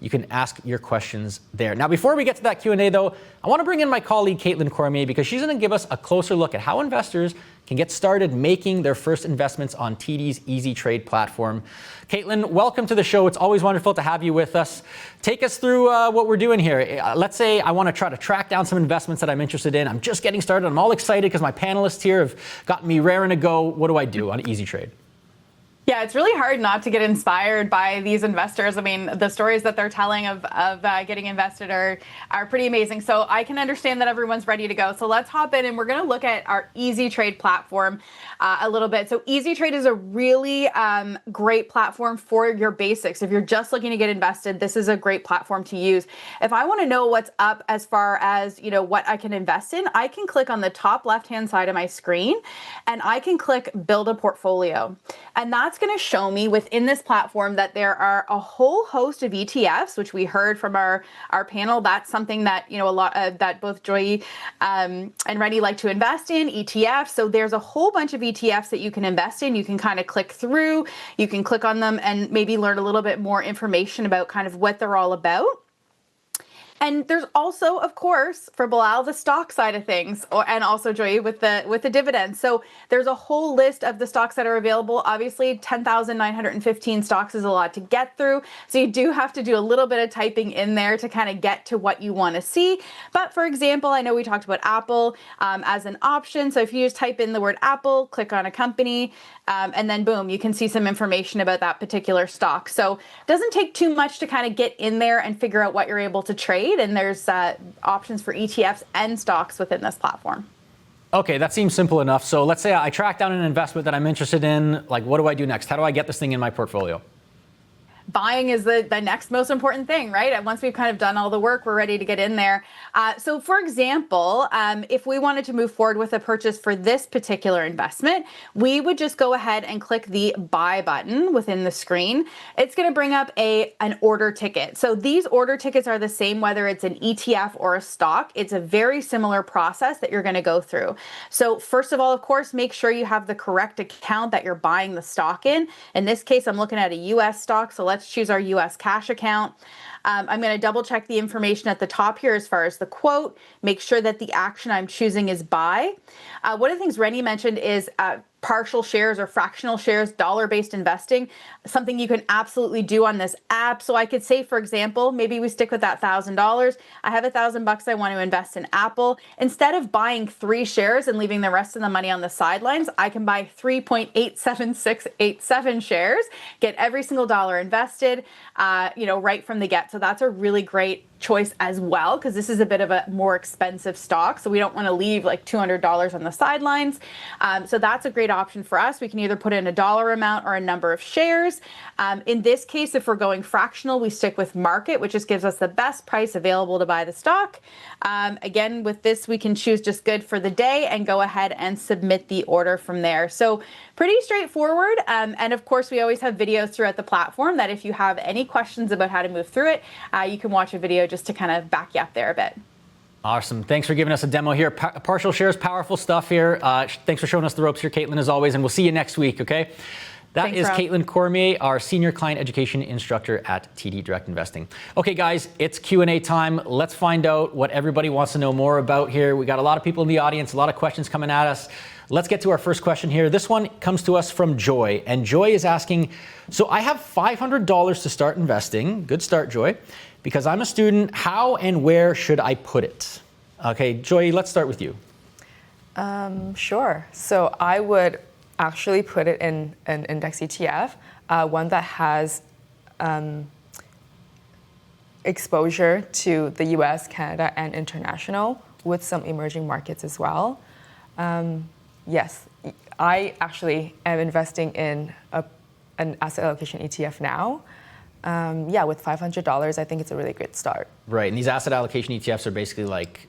You can ask your questions there. Now, before we get to that Q&A, though, I want to bring in my colleague, Caitlin Cormier, because she's going to give us a closer look at how investors can get started making their first investments on TD's Easy Trade platform. Caitlin, welcome to the show. It's always wonderful to have you with us. Take us through what we're doing here. Let's say I want to try to track down some investments that I'm interested in. I'm just getting started. I'm all excited because my panelists here have gotten me raring to go. What do I do on Easy Trade? Yeah, it's really hard not to get inspired by these investors. I mean, the stories that they're telling of getting invested are pretty amazing. So I can understand that everyone's ready to go. So let's hop in and we're going to look at our Easy Trade platform a little bit. So Easy Trade is a really great platform for your basics. If you're just looking to get invested, this is a great platform to use. If I want to know what's up as far as, what I can invest in, I can click on the top left-hand side of my screen and I can click Build a Portfolio. And that's going to show me within this platform that there are a whole host of ETFs, which we heard from our panel. That's something that, a lot of that both Joy and Rennie like to invest in, ETFs. So there's a whole bunch of ETFs that you can invest in. You can kind of click through, you can click on them and maybe learn a little bit more information about kind of what they're all about. And there's also, of course, for Bilal, the stock side of things, and also Joy with the dividends. So there's a whole list of the stocks that are available. Obviously, 10,915 stocks is a lot to get through. So you do have to do a little bit of typing in there to kind of get to what you want to see. But for example, I know we talked about Apple as an option. So if you just type in the word Apple, click on a company, and then boom, you can see some information about that particular stock. So it doesn't take too much to kind of get in there and figure out what you're able to trade. And there's options for ETFs and stocks within this platform. Okay, that seems simple enough. So let's say I track down an investment that I'm interested in. Like, what do I do next? How do I get this thing in my portfolio? Buying is the next most important thing, right? And once we've kind of done all the work, we're ready to get in there. So for example, if we wanted to move forward with a purchase for this particular investment, we would just go ahead and click the buy button within the screen. It's going to bring up an order ticket. So these order tickets are the same whether it's an ETF or a stock. It's a very similar process that you're going to go through. So first of all, of course, make sure you have the correct account that you're buying the stock in. In this case, I'm looking at a US stock. So let's choose our US cash account. I'm going to double check the information at the top here as far as the quote, make sure that the action I'm choosing is buy. One of the things Rennie mentioned is partial shares or fractional shares, dollar-based investing, something you can absolutely do on this app. So I could say, for example, maybe we stick with that $1,000. I have $1,000 I want to invest in Apple. Instead of buying 3 shares and leaving the rest of the money on the sidelines, I can buy 3.87687 shares, get every single dollar invested, right from the get. So that's a really great choice as well, because this is a bit of a more expensive stock, so we don't want to leave like $200 on the sidelines. So that's a great option for us. We can either put in a dollar amount or a number of shares. In this case, if we're going fractional, we stick with market, which just gives us the best price available to buy the stock. Again, with this, we can choose just good for the day and go ahead and submit the order from there. So pretty straightforward. And of course, we always have videos throughout the platform that if you have any questions about how to move through it, you can watch a video just to kind of back you up there a bit. Awesome. Thanks for giving us a demo here. Partial shares, powerful stuff here. Thanks for showing us the ropes here, Caitlin, as always, and we'll see you next week, okay? That Thanks, is Rob. Caitlin Cormier, our Senior Client Education Instructor at TD Direct Investing. Okay, guys, it's Q&A time. Let's find out what everybody wants to know more about here. We got a lot of people in the audience, a lot of questions coming at us. Let's get to our first question here. This one comes to us from Joy, and Joy is asking, so I have $500 to start investing. Good start, Joy. Because I'm a student, how and where should I put it? Okay, Joy, let's start with you. Sure. So I would actually put it in an index ETF, one that has exposure to the US, Canada, and international, with some emerging markets as well. Yes, I actually am investing in an asset allocation ETF now. With $500, I think it's a really great start. Right, and these asset allocation ETFs are basically like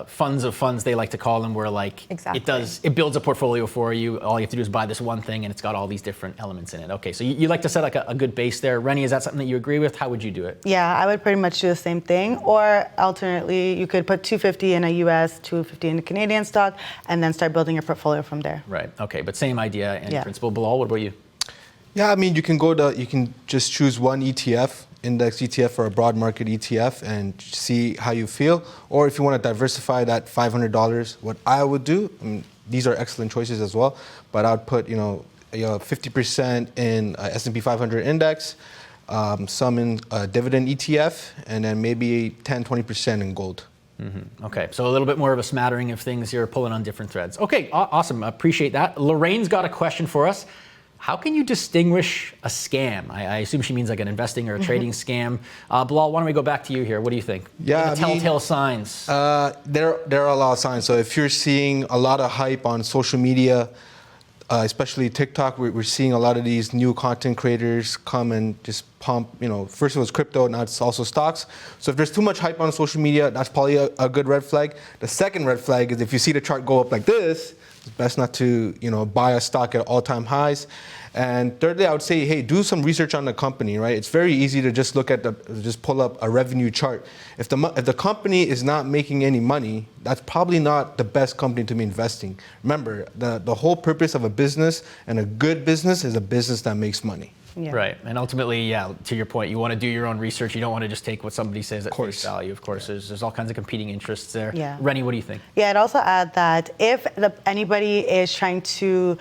funds of funds, they like to call them, where like it builds a portfolio for you. All you have to do is buy this one thing, and it's got all these different elements in it. Okay, so you like to set like a good base there. Rennie, is that something that you agree with? How would you do it? Yeah, I would pretty much do the same thing. Or alternately, you could put $250 in a US, $250 in a Canadian stock, and then start building your portfolio from there. Right, okay, but same idea in principle. Bilal, what about you? Yeah, I mean, you can just choose one ETF, index ETF or a broad market ETF, and see how you feel. Or if you want to diversify that $500, what I would do, I mean, these are excellent choices as well, but I would put 50% in S&P 500 index, some in a dividend ETF, and then maybe 10-20% in gold. Mm-hmm. Okay, so a little bit more of a smattering of things you're pulling on different threads. Okay, awesome, appreciate that. Lorraine's got a question for us. How can you distinguish a scam? I assume she means like an investing or a trading scam. Bilal, why don't we go back to you here? What do you think? Yeah, what are the telltale signs? There are a lot of signs. So if you're seeing a lot of hype on social media, especially TikTok, we're seeing a lot of these new content creators come and just pump, first it was crypto, now it's also stocks. So if there's too much hype on social media, that's probably a good red flag. The second red flag is if you see the chart go up like this, it's best not to, buy a stock at all-time highs. And thirdly, I would say, hey, do some research on the company, right? It's very easy to just just pull up a revenue chart. If the company is not making any money, that's probably not the best company to be investing. Remember, the whole purpose of a business, and a good business, is a business that makes money. Yeah. Right, and ultimately, to your point, you want to do your own research. You don't want to just take what somebody says at face value. Of course, there's all kinds of competing interests there. Yeah. Rennie, what do you think? Yeah, I'd also add that if anybody is trying to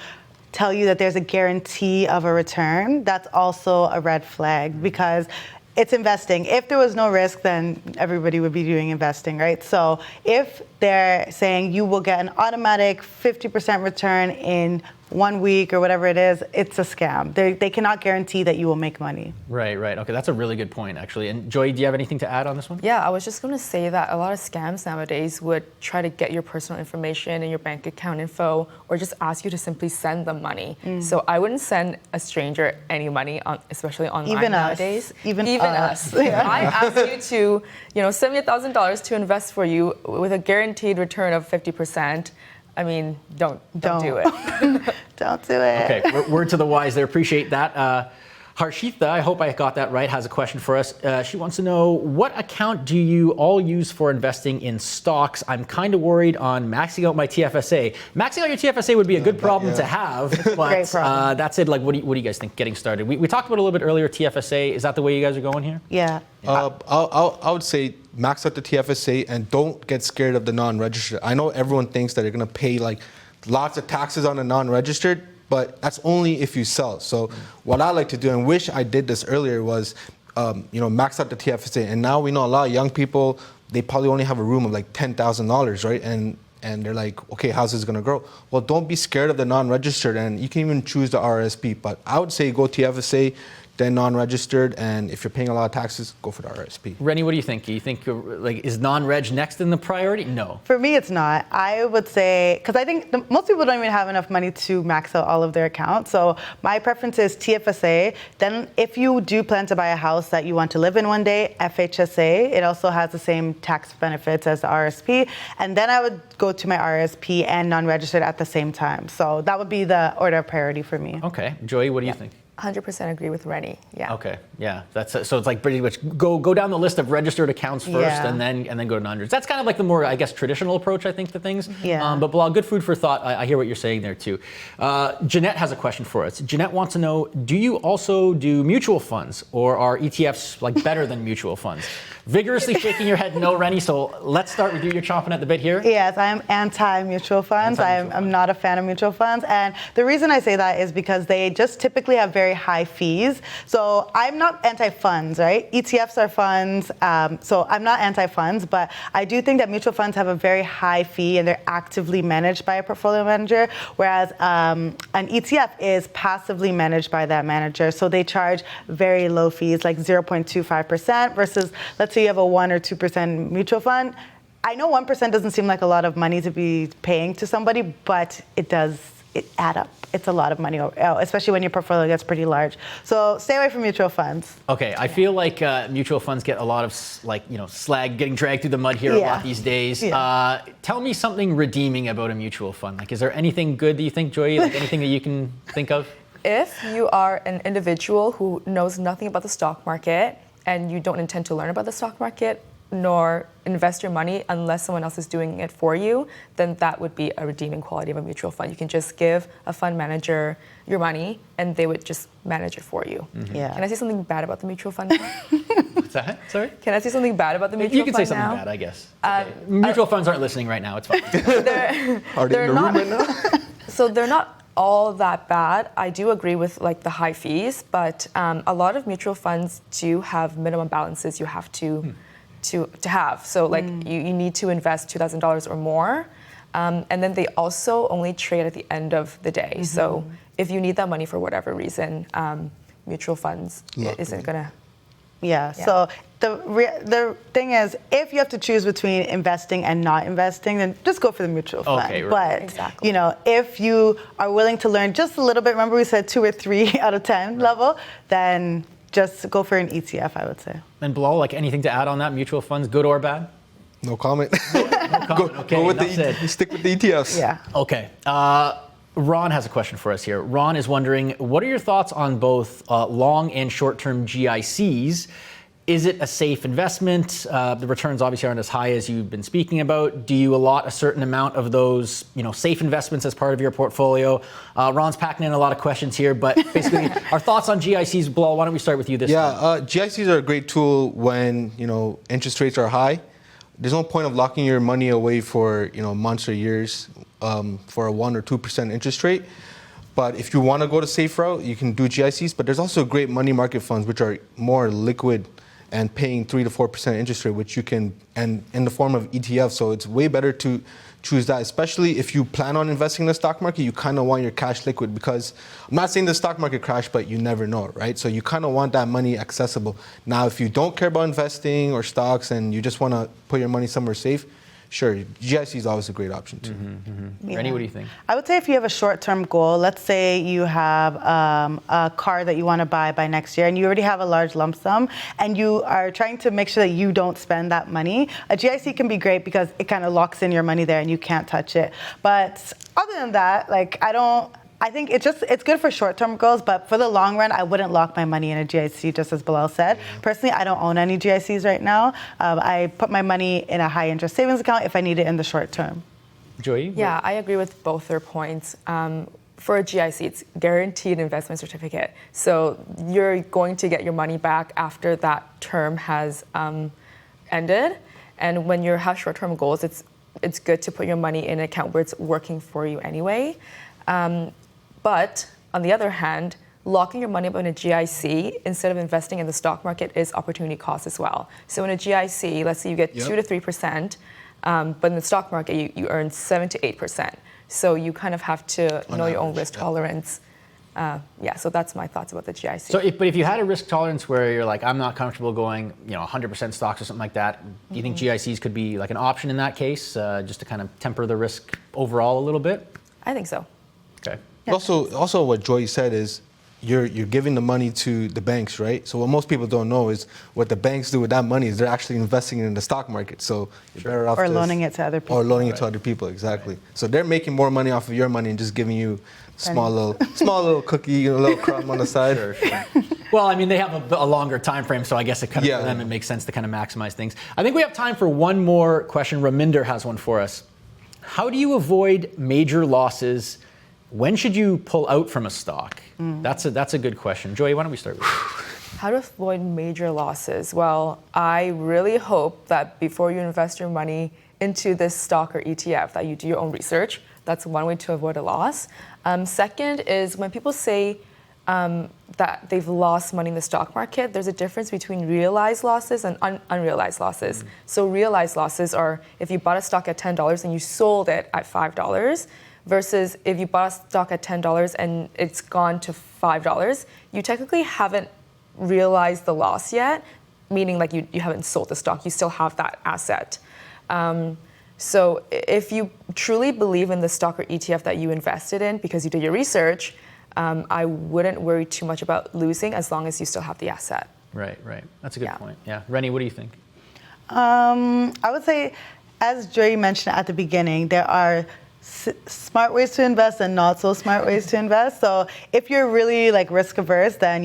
tell you that there's a guarantee of a return, that's also a red flag, because it's investing. If there was no risk, then everybody would be doing investing, right? So if they're saying you will get an automatic 50% return in 1 week or whatever it is, it's a scam. They cannot guarantee that you will make money. Right. Okay, that's a really good point, actually. And Joy, do you have anything to add on this one? Yeah, I was just going to say that a lot of scams nowadays would try to get your personal information and your bank account info, or just ask you to simply send them money. So I wouldn't send a stranger any money, especially online Even nowadays. Even us. Yeah. I ask you to, send me $1,000 to invest for you with a guaranteed return of 50%. I mean, don't do it. Don't do it. Okay, word to the wise there. Appreciate that. Harshitha, I hope I got that right, has a question for us. She wants to know, what account do you all use for investing in stocks? I'm kind of worried on maxing out my TFSA. Maxing out your TFSA would be a good problem to have, but that's it. Like, what do you guys think getting started? We talked about it a little bit earlier, TFSA. Is that the way you guys are going here? Yeah. I would say max out the TFSA and don't get scared of the non-registered. I know everyone thinks that they're going to pay like lots of taxes on the non-registered, but that's only if you sell. So what I like to do, and wish I did this earlier, was max out the TFSA. And now we know a lot of young people, they probably only have a room of like $10,000, right? And they're like, okay, how's this gonna grow? Well, don't be scared of the non-registered, and you can even choose the RRSP. But I would say go TFSA, then non-registered, and if you're paying a lot of taxes, go for the RRSP. Rennie, what do you think? Do you think is non-reg next in the priority? No. For me, it's not. I would say, because I think most people don't even have enough money to max out all of their accounts. So my preference is TFSA. Then if you do plan to buy a house that you want to live in one day, FHSA. It also has the same tax benefits as the RSP. And then I would go to my RSP and non-registered at the same time. So that would be the order of priority for me. Okay. Joey, what do you think? 100% agree with Rennie. Yeah. Okay, yeah, so it's like pretty much go down the list of registered accounts first, Yeah. and then go to non-registered. That's kind of like the more, I guess, traditional approach, I think, to things. Yeah. But Bilal, good food for thought. I hear what you're saying there too. Jeanette has a question for us. Jeanette wants to know: do you also do mutual funds, or are ETFs like better than mutual funds? Vigorously shaking your head no, Rennie. So let's start with you. You're chomping at the bit here. Yes, I am anti-mutual funds. I'm not a fan of mutual funds. And the reason I say that is because they just typically have very high fees. So I'm not anti-funds, right? ETFs are funds. So I'm not anti-funds, but I do think that mutual funds have a very high fee and they're actively managed by a portfolio manager, whereas an ETF is passively managed by that manager. So they charge very low fees, like 0.25% versus, let's say you have a 1 or 2% mutual fund. I know 1% doesn't seem like a lot of money to be paying to somebody, but it add up. It's a lot of money, especially when your portfolio gets pretty large. So stay away from mutual funds. Okay, I feel like mutual funds get a lot of slag getting dragged through the mud here a lot these days. Yeah. Tell me something redeeming about a mutual fund. Like, is there anything good that you think, Joey? Like anything that you can think of? If you are an individual who knows nothing about the stock market and you don't intend to learn about the stock market nor invest your money unless someone else is doing it for you, then that would be a redeeming quality of a mutual fund. You can just give a fund manager your money and they would just manage it for you. Mm-hmm. Yeah. Can I say something bad about the mutual fund now? What's that? Sorry? Can I say something bad about the mutual fund You can say something now? bad, I guess. Okay. Mutual funds aren't listening right now. It's fine. Are they in the room right now? So they're not all that bad. I do agree with like the high fees, but a lot of mutual funds do have minimum balances you have to have. So like you need to invest $2,000 or more. And then they also only trade at the end of the day. Mm-hmm. So if you need that money for whatever reason, mutual funds isn't gonna. Yeah. So the thing is, if you have to choose between investing and not investing, then just go for the mutual fund. Okay, right. But Exactly. if you are willing to learn just a little bit, remember we said 2 or 3 out of 10 level, then just go for an ETF, I would say. And Bilal, like anything to add on that? Mutual funds, good or bad? No comment. No comment. Okay, Go with enough said. stick with the ETFs. Yeah. Okay. Ron has a question for us here. Ron is wondering, what are your thoughts on both long and short-term GICs? Is it a safe investment? The returns obviously aren't as high as you've been speaking about. Do you allot a certain amount of those, safe investments as part of your portfolio? Ron's packing in a lot of questions here, but basically, our thoughts on GICs. Bilal, why don't we start with you this time? GICs are a great tool when interest rates are high. There's no point of locking your money away for months or years for a 1 or 2% interest rate. But if you want to go the safe route, you can do GICs. But there's also great money market funds which are more liquid and paying 3 to 4% interest rate, which you can, and in the form of ETFs. So it's way better to choose that, especially if you plan on investing in the stock market. You kind of want your cash liquid, because I'm not saying the stock market crash, but you never know, right? So you kind of want that money accessible. Now, if you don't care about investing or stocks and you just want to put your money somewhere safe, sure, GIC is always a great option too. Rennie, what do you think? I would say if you have a short-term goal, let's say you have a car that you want to buy by next year and you already have a large lump sum and you are trying to make sure that you don't spend that money, a GIC can be great because it kind of locks in your money there and you can't touch it. But other than that, I think it's good for short-term goals, but for the long run, I wouldn't lock my money in a GIC, just as Bilal said. Personally, I don't own any GICs right now. I put my money in a high-interest savings account if I need it in the short term. Joey? Yeah, I agree with both their points. For a GIC, it's guaranteed investment certificate. So you're going to get your money back after that term has ended. And when you have short-term goals, it's it's good to put your money in an account where it's working for you anyway. But on the other hand, locking your money up in a GIC instead of investing in the stock market is opportunity cost as well. So in a GIC, let's say you get 2 to 3%, but in the stock market, you earn 7 to 8%. So you kind of have to know your own risk tolerance. So that's my thoughts about the GIC. So, if you had a risk tolerance where you're like, I'm not comfortable going, 100% stocks or something like that, do you think GICs could be like an option in that case, just to kind of temper the risk overall a little bit? I think so. Okay. Yeah. Also, what Joy said is, you're giving the money to the banks, right? So what most people don't know is what the banks do with that money is they're actually investing it in the stock market. So you're better off Or loaning it to other people. Or loaning it to other people, exactly. Right. So they're making more money off of your money and just giving you small little cookie, a little crumb on the side. Sure. Well, I mean, they have a longer time frame, so I guess it kind of for them it makes sense to kind of maximize things. I think we have time for one more question. Raminder has one for us. How do you avoid major losses? When should you pull out from a stock? That's a good question. Joy, why don't we start with you? How to avoid major losses? Well, I really hope that before you invest your money into this stock or ETF, that you do your own research. That's one way to avoid a loss. Second is when people say that they've lost money in the stock market, there's a difference between realized losses and unrealized losses. So realized losses are if you bought a stock at $10 and you sold it at $5, versus if you bought a stock at $10 and it's gone to $5, you technically haven't realized the loss yet, meaning like you haven't sold the stock, you still have that asset. So if you truly believe in the stock or ETF that you invested in because you did your research, I wouldn't worry too much about losing as long as you still have the asset. Right. That's a good point. Yeah. Rennie, what do you think? I would say, as Joy mentioned at the beginning, there are smart ways to invest and not so smart ways to invest. So if you're really like risk averse, then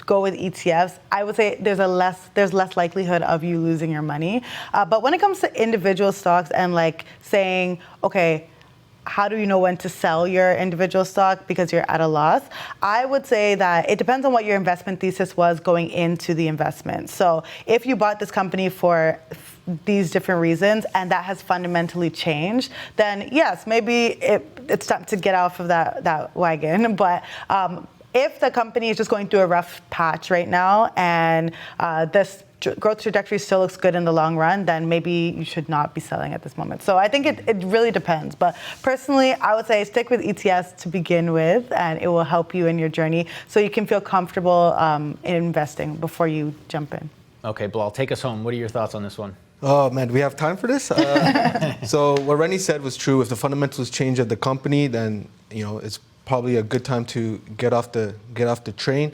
go with ETFs. I would say there's less likelihood of you losing your money. But when it comes to individual stocks and like saying, okay, how do you know when to sell your individual stock because you're at a loss? I would say that it depends on what your investment thesis was going into the investment. So if you bought this company for these different reasons and that has fundamentally changed, then yes, maybe it's time to get off of that wagon. But if the company is just going through a rough patch right now and this growth trajectory still looks good in the long run, then maybe you should not be selling at this moment. So I think it really depends. But personally, I would say stick with ETFs to begin with, and it will help you in your journey so you can feel comfortable in investing before you jump in. Okay, Bilal, take us home. What are your thoughts on this one? Oh man, do we have time for this? So what Rennie said was true. If the fundamentals change at the company, then it's probably a good time to get off the train.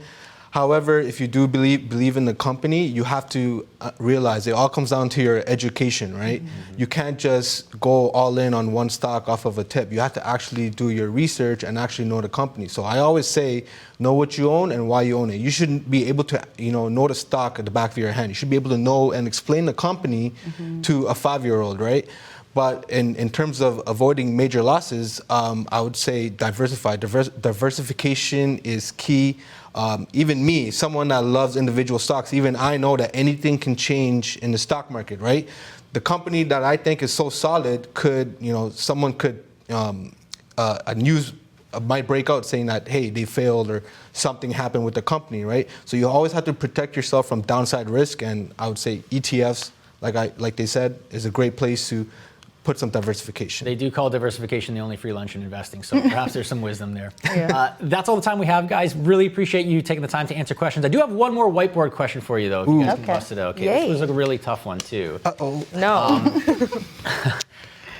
However, if you do believe in the company, you have to realize it all comes down to your education, right? Mm-hmm. You can't just go all in on one stock off of a tip. You have to actually do your research and actually know the company. So I always say, know what you own and why you own it. You shouldn't be able to, know the stock at the back of your hand. You should be able to know and explain the company to a 5-year-old, right? But in terms of avoiding major losses, I would say diversify. Diversification is key. Even me, someone that loves individual stocks, even I know that anything can change in the stock market, right? The company that I think is so solid could, someone could, a news might break out saying that, hey, they failed or something happened with the company, right? So you always have to protect yourself from downside risk. And I would say ETFs, like they said, is a great place to put some diversification. They do call diversification the only free lunch in investing, so perhaps there's some wisdom there. Yeah. That's all the time we have, guys. Really appreciate you taking the time to answer questions. I do have one more whiteboard question for you, though, if you guys can bust it out. Okay, this was a really tough one, too. Uh-oh. No.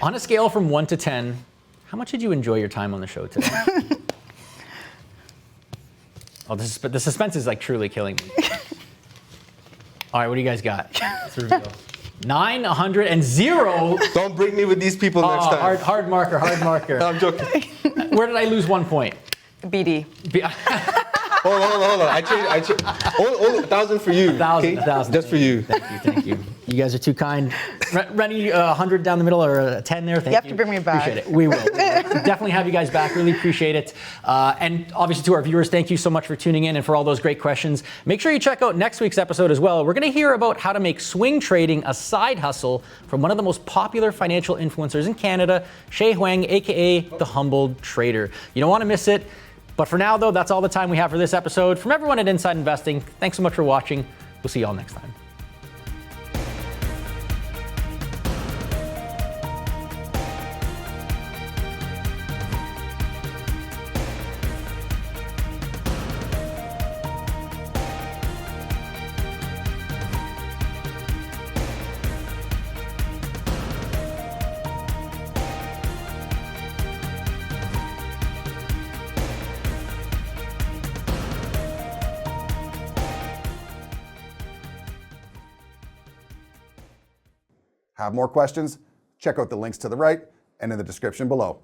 On a scale from 1 to 10, how much did you enjoy your time on the show today? The suspense is like truly killing me. All right, what do you guys got? Let's reveal. 9, 100, and 0. Don't bring me with these people next time. Hard marker. No, I'm joking. Where did I lose 1 point? BD. Hold on. I changed. 1,000 for you. 1,000. Just for you. Thank you. You guys are too kind. Rennie, 100 down the middle or a 10 there. Thank you. You have to bring me back. Appreciate it. We will. Definitely have you guys back. Really appreciate it. And obviously to our viewers, thank you so much for tuning in and for all those great questions. Make sure you check out next week's episode as well. We're going to hear about how to make swing trading a side hustle from one of the most popular financial influencers in Canada, Shay Huang, aka the Humbled Trader. You don't want to miss it. But for now, though, that's all the time we have for this episode. From everyone at Inside Investing, thanks so much for watching. We'll see you all next time. Have more questions? Check out the links to the right and in the description below.